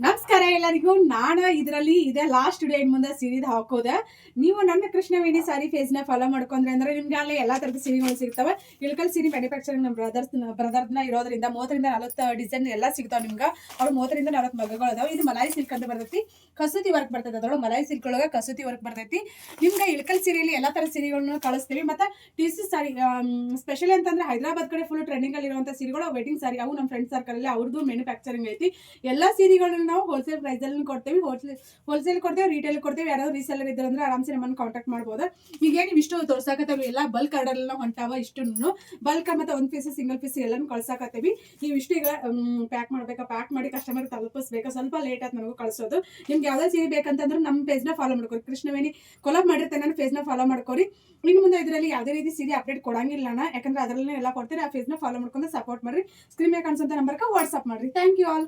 ನಮಸ್ಕಾರ ಎಲ್ಲರಿಗೂ. ನಾನು ಇದರಲ್ಲಿ ಇದೇ ಲಾಸ್ಟ್ ಡೇ ಇನ್ ಮುಂದೆ ಸೀರೆದು ಹಾಕೋದೆ. ನೀವು ನನ್ನ ಕೃಷ್ಣವೇಣಿ ಸಾರಿ ಫೇಸ್ನ ಫಾಲೋ ಮಾಡ್ಕೊಂಡ್ರೆ ಅಂದ್ರೆ ನಿಮ್ಗೆ ಅಲ್ಲಿ ಎಲ್ಲ ಥರದ ಸೀರೆಗಳು ಸಿಗ್ತವೆ. ಇಳಕಲ್ ಸೀರೆ ಮ್ಯಾನುಫ್ಯಾಕ್ಚರಿಂಗ್ ನಮ್ಮ ಬ್ರದರ್ನ ಇರೋದ್ರಿಂದ 30-40 ಡಿಸೈನ್ ಎಲ್ಲ ಸಿಗ್ತಾವೆ ನಿಮ್ಗೆ. ಅವ್ರು 30-40 ಮಗಗಳು ಅದಾವೆ. ಇದು ಮಲಾಯಿ ಸಿಲ್ಕ್ ಅಂತ ಬರ್ತೈತಿ, ಕಸೂತಿ ವರ್ಕ್ ಬರ್ತೈತೆ. ಅದ್ರೊಳಗೆ ಮಲಾಯಿ ಸಿಲ್ಕ್ ಒಳಗೆ ಕಸೂತಿ ವರ್ಕ್ ಬರ್ತೈತಿ. ನಿಮ್ಗೆ ಇಳಕಲ್ ಸೀರೆಯಲ್ಲಿ ಎಲ್ಲ ಥರ ಸೀರೆಗಳನ್ನ ಕಳಿಸ್ತೀವಿ. ಮತ್ತು TC ಸಾರಿ ಸ್ಪೆಷಲಿ ಅಂತಂದ್ರೆ ಹೈದರಾಬಾದ್ ಕಡೆ ಫುಲ್ ಟ್ರೆಂಡಿಂಗ್ ಅಲ್ಲಿ ಇರುವಂಥ ಸೀರೆಗಳು ವೆಡ್ಡಿಂಗ್ ಸಾರಿ, ಅವು ನಮ್ಮ ಫ್ರೆಂಡ್ ಸರ್ಕಲಲ್ಲಿ ಅವ್ರದ್ದು ಮ್ಯಾನುಫ್ಯಾಕ್ಚರಿಂಗ್ ಐತಿ. ಎಲ್ಲ ಸೀರೆಗಳನ್ನ ನಾವು ಹೋಲ್ಸೇಲ್ ಪ್ರೈಸಲ್ಲಿ ಕೊಡ್ತೀವಿ. ಹೋಲ್ಸೇಲ್ ಕೊಡ್ತೇವೆ, ರಿಟೇಲ್ ಕೊಡ್ತೇವೆ. ಯಾರಾದ್ರು ರೀಸೆಲ್ಲರ್ ಇದ್ದಾರೆ ಅಂದ್ರೆ ಆರಾಮ್ಸೆ ನಮ್ಮನ್ನು ಕಾಂಟ್ಯಾಕ್ಟ್ ಮಾಡ್ಬೋದು. ಈಗ ನೀವು ಇಷ್ಟು ತೋರ್ಸಾಕತ್ತೇವೆ ಎಲ್ಲ ಬಲ್ಕ್ ಆರ್ಡರ್ನ ಹೊಂಟಾವ. ಇಷ್ಟು ಬಲ್ಕ್ ಮತ್ತು ಒಂದು ಪೀಸ್ ಸಿಂಗಲ್ ಪೀಸ್ ಎಲ್ಲನೂ ಕಳ್ಸಾಕತ್ತೇವಿ. ನೀವು ಇಷ್ಟು ಈಗ ಪ್ಯಾಕ್ ಮಾಡ್ಬೇಕಾ, ಪ್ಯಾಕ್ ಮಾಡಿ ಕಸ್ಟಮರ್ ತಲುಪಿಸ್ಬೇಕಾ, ಸ್ವಲ್ಪ ಲೇಟ್ ಆಯ್ತು ನನಗೂ ಕಳಿಸೋದು. ನಿಮ್ಗೆ ಯಾವುದೇ ಸೀರೆ ಬೇಕಂತಂದ್ರೆ ನಮ್ಮ ಪೇಜ್ನ ಫಾಲೋ ಮಾಡ್ಕೊರಿ. ಕೃಷ್ಣವೇಣಿ ಕೊಲಾಬ್ ಮಾಡಿರ್ತೇನೆ, ನನ್ನ ಪೇಜ್ನ ಫಾಲೋ ಮಾಡ್ಕೊರಿ. ಇನ್ನು ಮುಂದೆ ಇದರಲ್ಲಿ ಯಾವುದೇ ರೀತಿ ಸೀರೆ ಅಪ್ಡೇಟ್ ಕೊಡಂಗಿಲ್ಲ ನಾನು, ಯಾಕಂದ್ರೆ ಅದರಲ್ಲೇ ಎಲ್ಲ ಕೊಡ್ತೀರಿ. ಆ ಪೇಜ್ನ ಫಾಲೋ ಮಾಡ್ಕೊಂಡು ಸಪೋರ್ಟ್ ಮಾಡಿರಿ. ಸ್ಕ್ರೀನ್ ಮೇಲೆ ಕಾಣಿಸೋಂಥ ನಂಬರ್ಗೆ ವಾಟ್ಸಪ್ ಮಾಡಿರಿ. Thank you all.